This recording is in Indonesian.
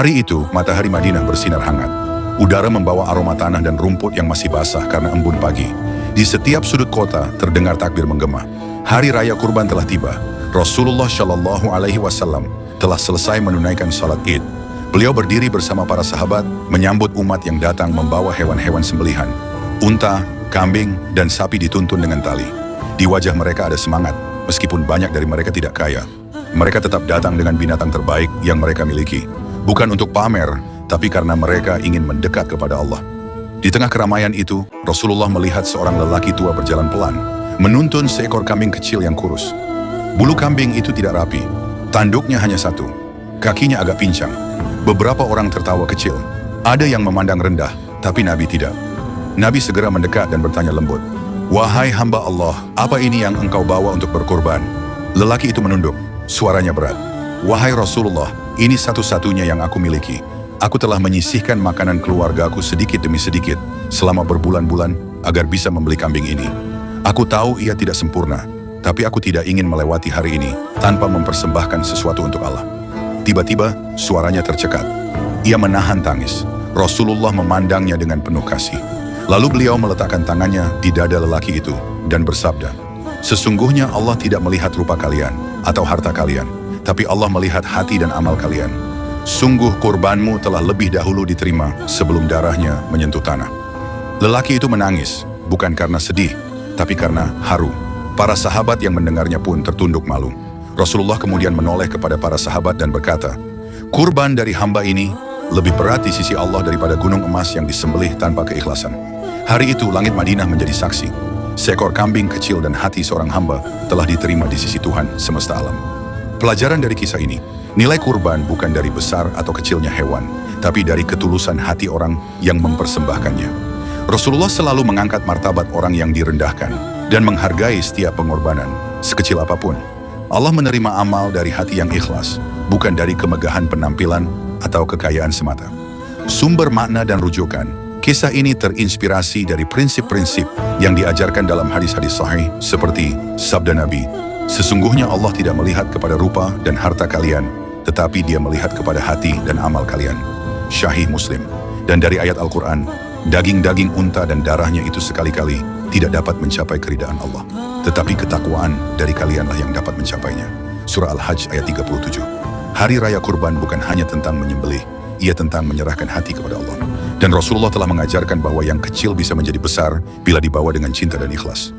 Hari itu, matahari Madinah bersinar hangat. Udara membawa aroma tanah dan rumput yang masih basah karena embun pagi. Di setiap sudut kota terdengar takbir menggema. Hari raya kurban telah tiba. Rasulullah Shallallahu Alaihi Wasallam telah selesai menunaikan salat Id. Beliau berdiri bersama para sahabat menyambut umat yang datang membawa hewan-hewan sembelihan. Unta, kambing, dan sapi dituntun dengan tali. Di wajah mereka ada semangat, meskipun banyak dari mereka tidak kaya. Mereka tetap datang dengan binatang terbaik yang mereka miliki. Bukan untuk pamer, tapi karena mereka ingin mendekat kepada Allah. Di tengah keramaian itu, Rasulullah melihat seorang lelaki tua berjalan pelan, menuntun seekor kambing kecil yang kurus. Bulu kambing itu tidak rapi, tanduknya hanya satu, kakinya agak pincang. Beberapa orang tertawa kecil, ada yang memandang rendah, tapi Nabi tidak. Nabi segera mendekat dan bertanya lembut, "Wahai hamba Allah, apa ini yang engkau bawa untuk berkorban?" Lelaki itu menunduk, suaranya berat, "Wahai Rasulullah, ini satu-satunya yang aku miliki. Aku telah menyisihkan makanan keluargaku sedikit demi sedikit selama berbulan-bulan agar bisa membeli kambing ini. Aku tahu ia tidak sempurna, tapi aku tidak ingin melewati hari ini tanpa mempersembahkan sesuatu untuk Allah." Tiba-tiba suaranya tercekat. Ia menahan tangis. Rasulullah memandangnya dengan penuh kasih. Lalu beliau meletakkan tangannya di dada lelaki itu dan bersabda, "Sesungguhnya Allah tidak melihat rupa kalian atau harta kalian, tapi Allah melihat hati dan amal kalian. Sungguh kurbanmu telah lebih dahulu diterima sebelum darahnya menyentuh tanah." Lelaki itu menangis, bukan karena sedih, tapi karena haru. Para sahabat yang mendengarnya pun tertunduk malu. Rasulullah kemudian menoleh kepada para sahabat dan berkata, "Kurban dari hamba ini lebih berat di sisi Allah daripada gunung emas yang disembelih tanpa keikhlasan." Hari itu langit Madinah menjadi saksi. Seekor kambing kecil dan hati seorang hamba telah diterima di sisi Tuhan semesta alam. Pelajaran dari kisah ini, nilai kurban bukan dari besar atau kecilnya hewan, tapi dari ketulusan hati orang yang mempersembahkannya. Rasulullah selalu mengangkat martabat orang yang direndahkan dan menghargai setiap pengorbanan, sekecil apapun. Allah menerima amal dari hati yang ikhlas, bukan dari kemegahan penampilan atau kekayaan semata. Sumber makna dan rujukan, kisah ini terinspirasi dari prinsip-prinsip yang diajarkan dalam hadis-hadis sahih seperti sabda Nabi, "Sesungguhnya Allah tidak melihat kepada rupa dan harta kalian, tetapi Dia melihat kepada hati dan amal kalian." Sahih Muslim. Dan dari ayat Al-Quran, daging-daging unta dan darahnya itu sekali-kali tidak dapat mencapai keridaan Allah, tetapi ketakwaan dari kalianlah yang dapat mencapainya. Surah Al-Hajj ayat 37. Hari Raya Kurban bukan hanya tentang menyembelih, ia tentang menyerahkan hati kepada Allah. Dan Rasulullah telah mengajarkan bahwa yang kecil bisa menjadi besar bila dibawa dengan cinta dan ikhlas.